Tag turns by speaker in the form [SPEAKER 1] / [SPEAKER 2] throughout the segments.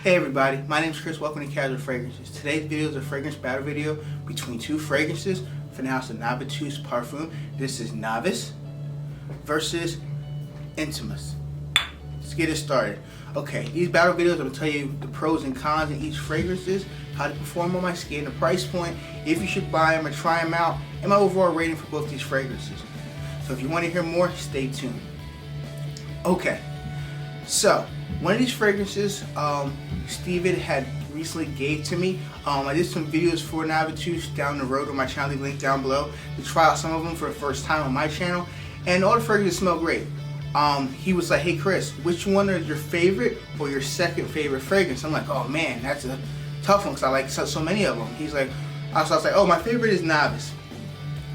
[SPEAKER 1] Hey everybody, my name is Chris. Welcome to Casual Fragrances. Today's video is a fragrance battle video between two fragrances. For now, it's the Navitus Parfum. This is Navus versus INTIMUS. Let's get it started. Okay, these battle videos, I'm going to tell you the pros and cons in each fragrances, how they perform on my skin, the price point, if you should buy them or try them out, and my overall rating for both these fragrances. So if you want to hear more, stay tuned. Okay, so one of these fragrances, Steven had recently gave to me. I did some videos for Navitus down the road on my channel, link down below, to try out some of them for the first time on my channel, and all the fragrances smell great. He was like, hey Chris, which one is your favorite or your second favorite fragrance? I'm like, oh man, that's a tough one because I like so many of them. He's like, I was like, oh, my favorite is Navus.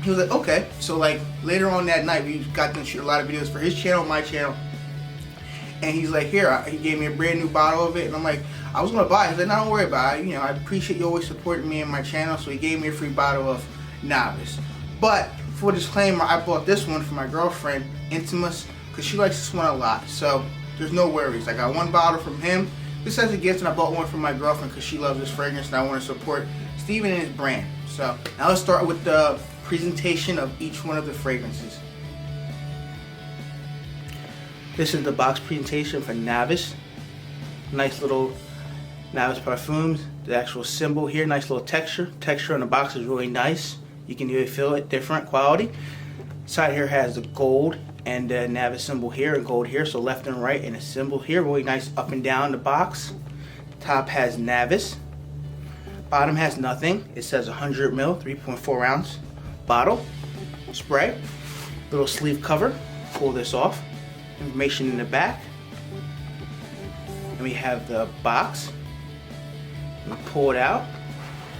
[SPEAKER 1] He was like, okay. So like later on that night, we got to shoot a lot of videos for his channel, my channel. And he's like, here, he gave me a brand new bottle of it. And I'm like, I was going to buy it. He's like, no, don't worry about it. You know, I appreciate you always supporting me and my channel. So he gave me a free bottle of Navus. But for disclaimer, I bought this one for my girlfriend, INTIMUS, because she likes this one a lot. So there's no worries. I got one bottle from him. This as a gift, and I bought one for my girlfriend because she loves this fragrance and I want to support Steven and his brand. So now let's start with the presentation of each one of the fragrances. This is the box presentation for Navus. Nice little Navitus Parfums. The actual symbol here, nice little texture. Texture on the box is really nice. You can really feel it, different quality. Side here has the gold and the Navus symbol here and gold here, so left and right, and a symbol here, really nice up and down the box. Top has Navus. Bottom has nothing. It says 100 ml, 3.4 ounce bottle. Spray. Little sleeve cover. Pull this off. Information in the back. And we have the box. We pull it out.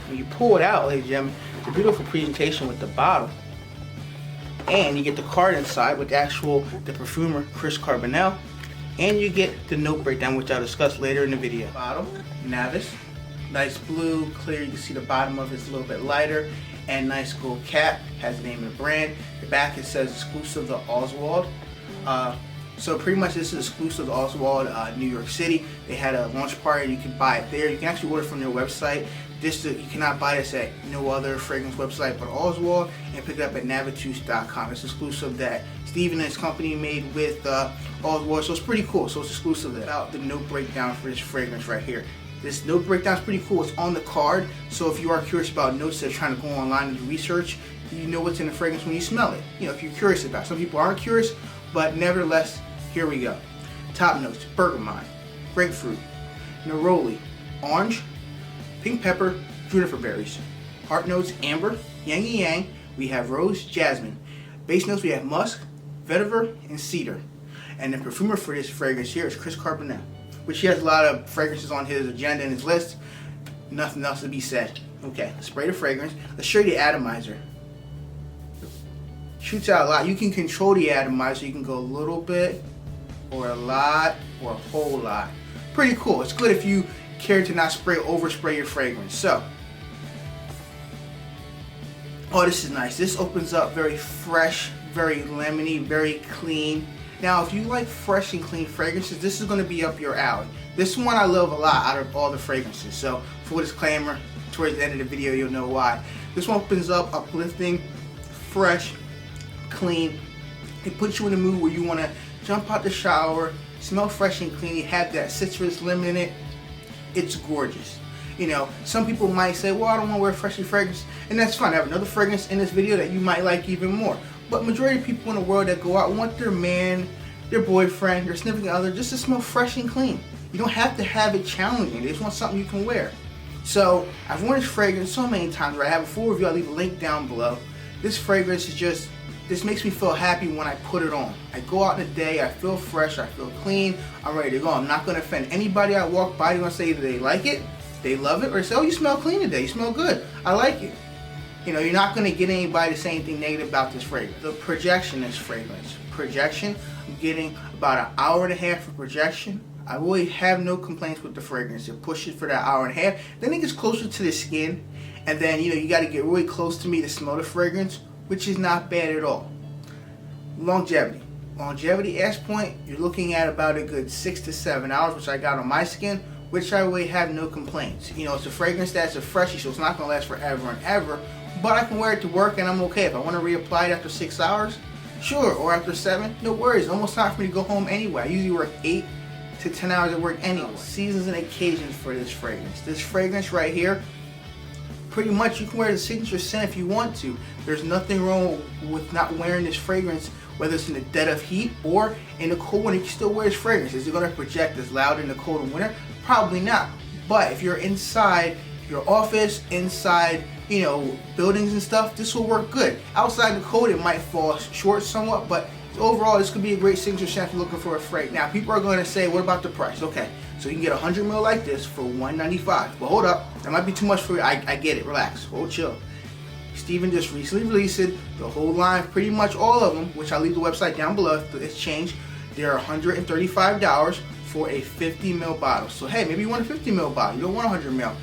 [SPEAKER 1] When you pull it out, ladies and gentlemen, it's a beautiful presentation with the bottle. And you get the card inside with the perfumer, Chris Carbonell. And you get the note breakdown, which I'll discuss later in the video. Bottle, Navus. Nice blue, clear. You can see the bottom of it's a little bit lighter. And nice gold cap. Has the name of the brand. The back it says exclusive to Oswald. So pretty much this is exclusive to Oswald, New York City. They had a launch party. You can buy it there. You can actually order from their website. You cannot buy this at no other fragrance website but Oswald, and pick it up at navitus.com. It's exclusive that Steven and his company made with Oswald, so it's pretty cool. So it's exclusive. About the note breakdown for this fragrance right here. This note breakdown is pretty cool. It's on the card, so if you are curious about notes that are trying to go online and do research, you know what's in the fragrance when you smell it. You know, if you're curious about it. Some people aren't curious, but nevertheless, here we go. Top notes: bergamot, grapefruit, neroli, orange, pink pepper, juniper berries. Heart notes: amber, yang yang. We have rose, jasmine. Base notes: we have musk, vetiver, and cedar. And the perfumer for this fragrance here is Chris Carbonell, which he has a lot of fragrances on his agenda and his list. Nothing else to be said. Okay, let's spray the fragrance. Let's show you the atomizer. Shoots out a lot. You can control the atomizer. You can go a little bit, or a lot, or a whole lot. Pretty cool. It's good if you care to not overspray your fragrance. So, oh, this is nice. This opens up very fresh, very lemony, very clean. Now, if you like fresh and clean fragrances, this is going to be up your alley. This one I love a lot out of all the fragrances. So, full disclaimer, towards the end of the video, you'll know why. This one opens up, uplifting, fresh, clean. It puts you in a mood where you want to jump out the shower, smell fresh and clean. You have that citrus lemon in it. It's gorgeous. You know, some people might say, well, I don't want to wear freshy fragrance, and that's fine. I have another fragrance in this video that you might like even more. But majority of people in the world that go out want their man, their boyfriend, their significant other just to smell fresh and clean. You don't have to have it challenging. They just want something you can wear. So I've worn this fragrance so many times, right? I have a full review. I'll leave a link down below. This fragrance is just, this makes me feel happy when I put it on. I go out in the day, I feel fresh, I feel clean, I'm ready to go. I'm not going to offend anybody I walk by. They're going to say either they like it, they love it, or say, oh, you smell clean today, you smell good, I like it. You know, you're not going to get anybody to say anything negative about this fragrance. The projection is fragrance. Projection, I'm getting about an hour and a half of projection. I really have no complaints with the fragrance. It pushes for that hour and a half. Then it gets closer to the skin, and then, you know, you got to get really close to me to smell the fragrance, which is not bad at all. Longevity. Longevity, S point, you're looking at about a good 6 to 7 hours, which I got on my skin. which I really have no complaints. You know, it's a fragrance that's a freshie, so it's not going to last forever and ever, but I can wear it to work and I'm okay. If I want to reapply it after 6 hours, sure, or after 7, no worries. Almost time for me to go home anyway. I usually work 8 to 10 hours at work anyway. Seasons and occasions for this fragrance. This fragrance right here, pretty much you can wear the signature scent if you want to. There's nothing wrong with not wearing this fragrance, whether it's in the dead of heat or in the cold winter. You can still wear this fragrance. Is it going to project as loud in the cold and winter? Probably not. But if you're inside your office, inside, you know, buildings and stuff, this will work good. Outside the cold, it might fall short somewhat, but overall, this could be a great signature scent if you're looking for a fragrance. Now, people are going to say, what about the price? Okay, so you can get 100 ml like this for $195. But hold up, that might be too much for you. I get it. Relax. Hold chill. Steven just recently released it, the whole line, pretty much all of them, which I'll leave the website down below if it's changed. They're $135 for a 50 ml bottle. So hey, maybe you want a 50 ml bottle. You don't want 100 ml.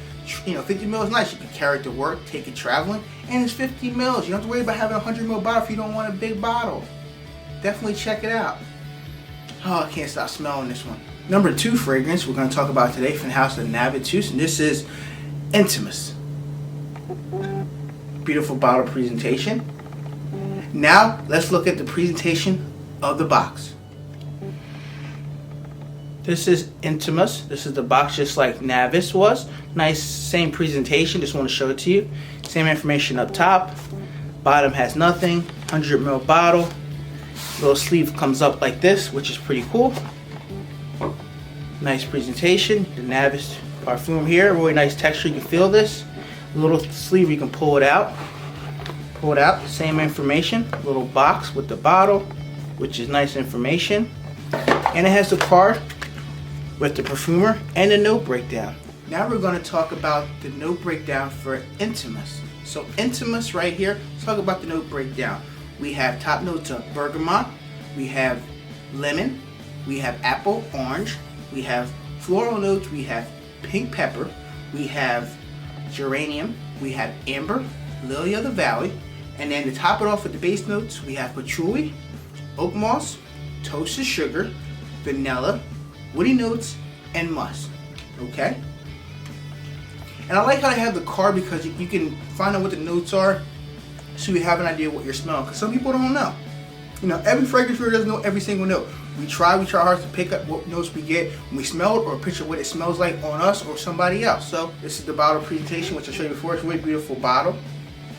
[SPEAKER 1] You know, 50 ml is nice. You can carry it to work, take it traveling, and it's 50 ml. You don't have to worry about having a 100 ml bottle if you don't want a big bottle. Definitely check it out. Oh, I can't stop smelling this one. Number 2 fragrance we're going to talk about today from the house of Navitus, and this is INTIMUS. Beautiful bottle presentation. Now let's look at the presentation of the box. This is INTIMUS. This is the box just like Navus was. Nice, same presentation. Just want to show it to you. Same information up top. Bottom has nothing. 100 ml bottle. Little sleeve comes up like this, which is pretty cool. Nice presentation. The Navitus Parfum here. Really nice texture. You can feel this. Little sleeve, you can pull it out. Pull it out. Same information. Little box with the bottle, which is nice information. And it has the card with the perfumer and the note breakdown. Now we're going to talk about the note breakdown for INTIMUS. So INTIMUS right here, let's talk about the note breakdown. We have top notes of bergamot, we have lemon, we have apple, orange, we have floral notes, we have pink pepper, we have geranium, we have amber, lily of the valley, and then to top it off with the base notes, we have patchouli, oak moss, toasted sugar, vanilla, woody notes, and musk. Okay? And I like how they have the card because you can find out what the notes are so you have an idea what you're smelling, because some people don't know. You know, every fragrance reviewer doesn't know every single note. We try hard to pick up what notes we get when we smell it, or picture what it smells like on us or somebody else. So this is the bottle presentation, which I showed you before. It's a really beautiful bottle.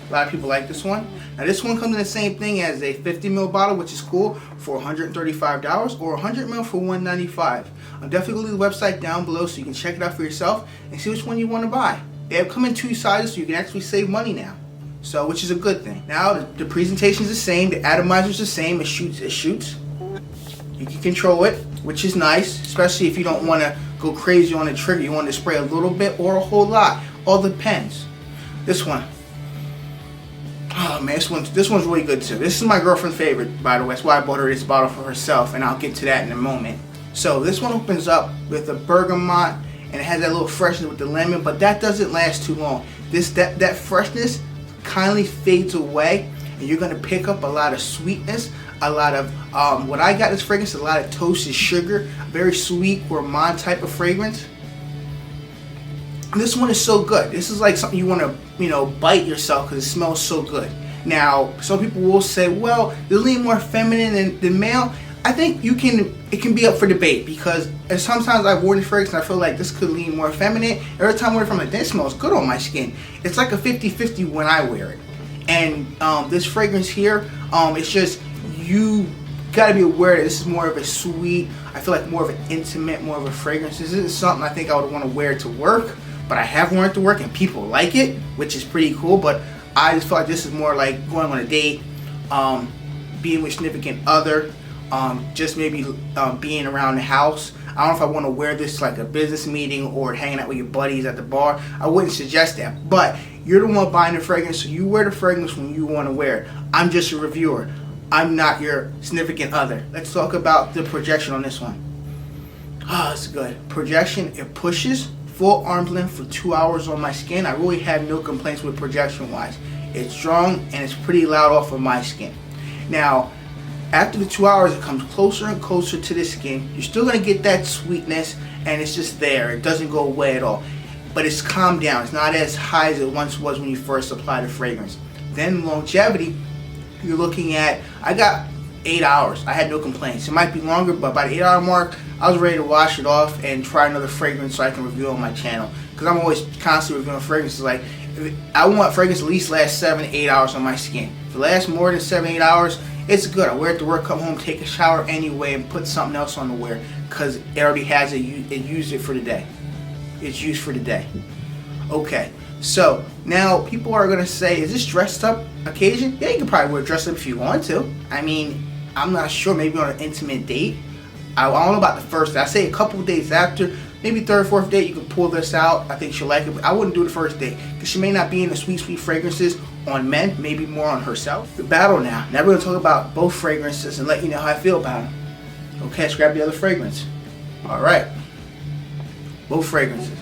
[SPEAKER 1] A lot of people like this one. Now this one comes in the same thing as a 50 ml bottle, which is cool, for $135, or 100 ml for $195. I'm definitely going to leave the website down below so you can check it out for yourself and see which one you want to buy. They have come in 2 sizes, so you can actually save money now. So, which is a good thing. Now the presentation is the same, the atomizer is the same. It shoots. You can control it, which is nice, especially if you don't want to go crazy on the trigger. You want to spray a little bit or a whole lot. All depends. This one. Oh man, this one's really good too. This is my girlfriend's favorite, by the way. That's why I bought her this bottle for herself, and I'll get to that in a moment. So this one opens up with a bergamot, and it has that little freshness with the lemon, but that doesn't last too long. That freshness kindly fades away, and you're gonna pick up a lot of sweetness, a lot of what I got in this fragrance, a lot of toasted sugar, very sweet gourmand type of fragrance. And this one is so good. This is like something you want to, you know, bite yourself because it smells so good. Now, some people will say, well, they're a little more feminine than male. I think it can be up for debate, because sometimes I've worn this fragrance and I feel like this could lean more feminine. Every time I wear it, I'm like, this smells good on my skin. It's like a 50-50 when I wear it. And this fragrance here, it's just, you gotta be aware that this is more of a sweet, I feel like more of an intimate, more of a fragrance. This isn't something I think I would want to wear to work, but I have worn it to work and people like it, which is pretty cool. But I just feel like this is more like going on a date, being with a significant other, just maybe being around the house. I don't know if I want to wear this like a business meeting or hanging out with your buddies at the bar. I wouldn't suggest that, but you're the one buying the fragrance, so you wear the fragrance when you want to wear it. I'm just a reviewer. I'm not your significant other. Let's talk about the projection on this one. Oh, it's good. Projection, it pushes full arm's length for 2 hours on my skin. I really have no complaints with projection wise. It's strong and it's pretty loud off of my skin. Now, after the 2 hours, it comes closer and closer to the skin. You're still gonna get that sweetness and it's just there. It doesn't go away at all. But it's calmed down. It's not as high as it once was when you first applied the fragrance. Then longevity, you're looking at, I got 8 hours. I had no complaints. It might be longer, but by the 8 hour mark, I was ready to wash it off and try another fragrance so I can review on my channel. Because I'm always constantly reviewing fragrances. Like, I want fragrance at least last 7 to 8 hours on my skin. If it lasts more than 7 to 8 hours, it's good. I wear it to work, come home, take a shower anyway, and put something else on to wear because it already has it. It used it for the day. It's used for the day. Okay, so now people are gonna say, "Is this dressed up occasion?" Yeah, you can probably wear dress up if you want to. I mean, I'm not sure. Maybe on an intimate date. I don't know about the first day. I say a couple days after, maybe third, fourth date, you can pull this out. I think she'll like it, but I wouldn't do the first date because she may not be in the sweet, sweet fragrances on men. Maybe more on herself. The battle now. Now we're gonna talk about both fragrances and let you know how I feel about them. Okay, let's grab the other fragrance. All right, both fragrances.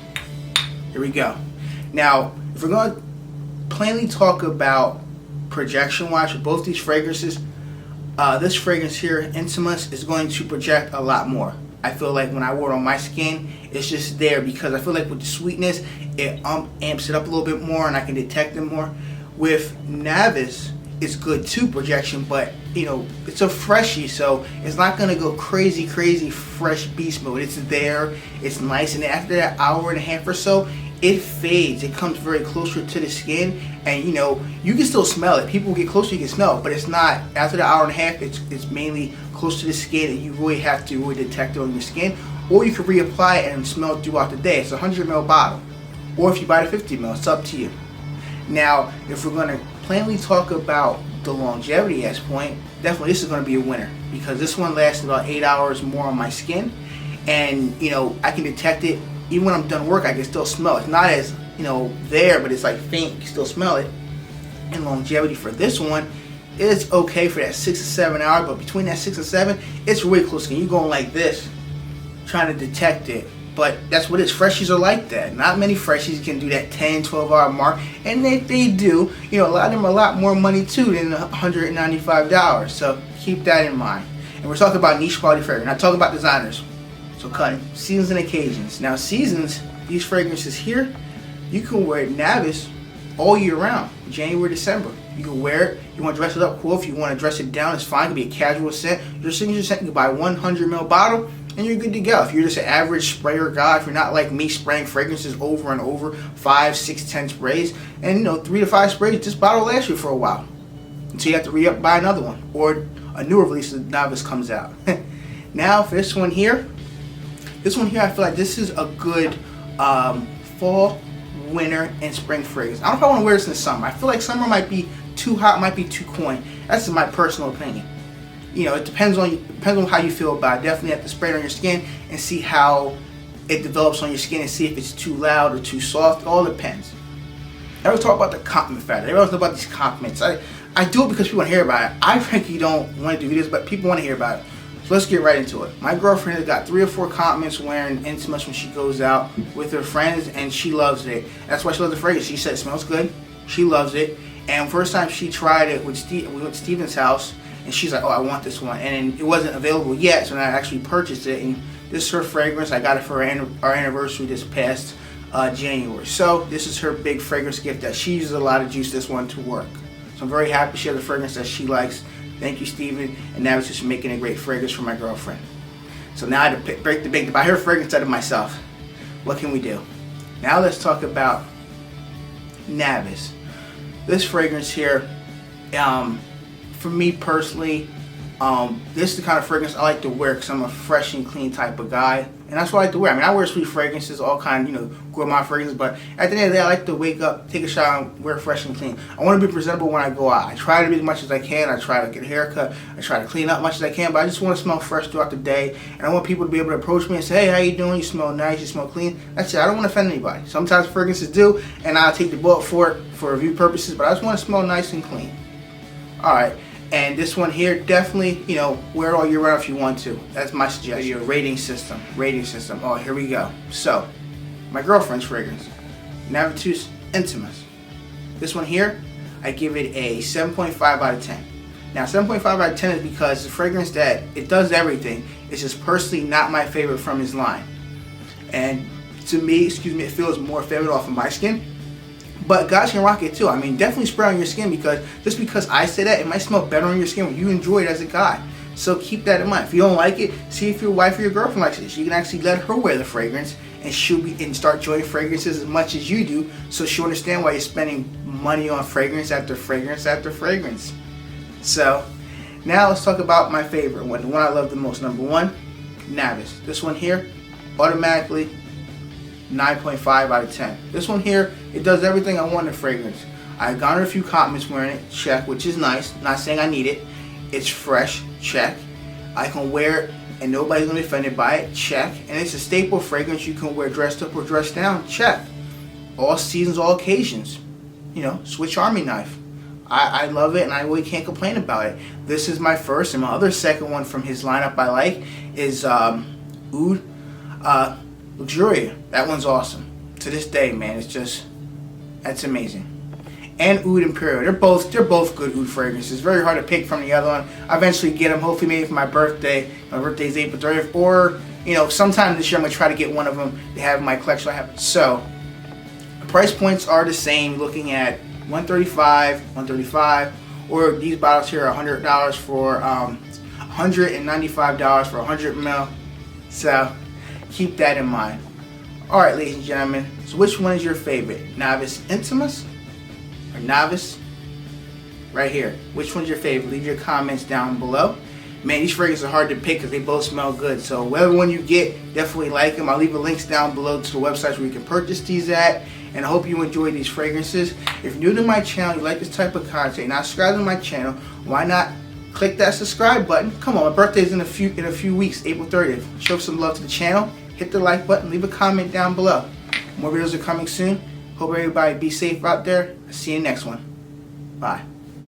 [SPEAKER 1] Here we go. Now, if we're going to plainly talk about projection-wise for both these fragrances, this fragrance here, INTIMUS, is going to project a lot more. I feel like when I wear it on my skin, it's just there because I feel like with the sweetness, it amps it up a little bit more and I can detect it more. With Navus, it's good too, projection, but you know, it's a freshie, so it's not gonna go crazy fresh beast mode. It's there, it's nice, and after that hour and a half or so, it fades. It comes very closer to the skin, and you know, you can still smell it. People get closer, you can smell it, but it's not, after the hour and a half, it's mainly close to the skin, and you really have to really detect it on your skin, or you can reapply it and smell it throughout the day. It's a 100 ml bottle, or if you buy the 50 ml, it's up to you. Now, if we're gonna plainly talk about the longevity as point, definitely this is going to be a winner because this one lasts about 8 hours more on my skin, and you know, I can detect it even when I'm done work. I can still smell it. It's not as, you know, there, but it's like faint, you can still smell it. And longevity for this one is okay for that 6 to 7 hours, but between that 6 and 7, it's really close skin. You're going like this trying to detect it. But that's what it is. Freshies are like that. Not many freshies can do that 10, 12 hour mark. And if they do, you know, a lot of them are a lot more money too than $195. So keep that in mind. And we're talking about niche quality fragrance. Not talking about designers. So cutting. Seasons and occasions. Now seasons, these fragrances here, you can wear Navus all year round. January, December. You can wear it. You want to dress it up cool. If you want to dress it down, it's fine. It can be a casual scent. Your signature scent, you can buy a 100 ml bottle and you're good to go. If you're just an average sprayer guy, if you're not like me spraying fragrances over and over, 5, 6, 10 sprays, and you know, 3 to 5 sprays, this bottle will last you for a while until you have to re-up, buy another one, or a newer release of Navus comes out. Now for this one here, I feel like this is a good fall, winter, and spring fragrance. I don't know if I want to wear this in the summer. I feel like summer might be too hot, might be too coy. That's my personal opinion. You know, it depends on how you feel about it. Definitely have to spray it on your skin and see how it develops on your skin and see if it's too loud or too soft. It all depends. I always talk about the compliment factor. Everyone knows about these compliments. I do it because people want to hear about it. I frankly don't want to do videos, but people want to hear about it. So let's get right into it. My girlfriend has got 3 or 4 compliments wearing INTIMUS when she goes out with her friends, and she loves it. That's why she loves the fragrance. She said it smells good. She loves it. And first time she tried it with we went to Steven's house, and she's like, "Oh, I want this one," and it wasn't available yet, so I actually purchased it. And this is her fragrance. I got it for our anniversary this past January. So this is her big fragrance gift that she uses a lot of juice this one to work. So I'm very happy she has a fragrance that she likes. Thank you, Steven, and Navus is making a great fragrance for my girlfriend. So now I had to break the bank to buy her fragrance out of myself. What can we do? Now let's talk about Navus. This fragrance here, for me personally, this is the kind of fragrance I like to wear because I'm a fresh and clean type of guy, and that's what I like to wear. I mean, I wear sweet fragrances, all kind, you know, gourmand fragrances, but at the end of the day, I like to wake up, take a shower, and wear fresh and clean. I want to be presentable when I go out. I try to be as much as I can. I try to get a haircut. I try to clean up as much as I can, but I just want to smell fresh throughout the day, and I want people to be able to approach me and say, "Hey, how you doing? You smell nice. You smell clean." That's it. I don't want to offend anybody. Sometimes fragrances do, and I'll take the bullet for it for review purposes, but I just want to smell nice and clean. All right. And this one here, definitely, you know, wear it all year round if you want to. That's my suggestion. Your rating system. Oh, here we go. So, my girlfriend's fragrance, Navitus INTIMUS. This one here, I give it a 7.5 out of 10. Now, 7.5 out of 10 is because it's a fragrance that it does everything. It's just personally not my favorite from his line. and to me, it feels more feminine off of my skin. But guys can rock it too. I mean, definitely spray on your skin, because just because I say that, it might smell better on your skin when you enjoy it as a guy. So keep that in mind. If you don't like it, see if your wife or your girlfriend likes it. You can actually let her wear the fragrance, and start enjoying fragrances as much as you do, so she'll understand why you're spending money on fragrance after fragrance after fragrance. So now let's talk about my favorite one, the one I love the most. Number one, Navus. This one here, automatically 9.5 out of 10. This one here, it does everything I want in a fragrance. I garnered a few compliments wearing it, check, which is nice. Not saying I need it. It's fresh, check. I can wear it and nobody's gonna be offended by it, check. And it's a staple fragrance you can wear dressed up or dressed down, check. All seasons, all occasions. You know, Switch Army knife. I love it, and I really can't complain about it. This is my first, and my other second one from his lineup I like is Oud Luxuria. That one's awesome. To this day, man, that's amazing. And Oud Imperial. They're both good oud fragrances. Very hard to pick from the other one. I eventually get them, hopefully maybe for my birthday. My birthday is April 30th, or sometime this year I'm gonna try to get one of them to have in my collection. So the price points are the same. Looking at $135, or these bottles here are $100 for $195 for 100 ml. So keep that in mind. All right, ladies and gentlemen. So which one is your favorite? Navitus Intimus or Navus? Right here. Which one's your favorite? Leave your comments down below. Man, these fragrances are hard to pick because they both smell good. So whatever one you get, definitely like them. I'll leave the links down below to the websites where you can purchase these at. And I hope you enjoy these fragrances. If you're new to my channel, you like this type of content, not subscribe to my channel, why not click that subscribe button? Come on, my birthday's in a few weeks, April 30th. Show some love to the channel. Hit the like button, leave a comment down below. More videos are coming soon. Hope everybody be safe out there. I'll see you next one. Bye.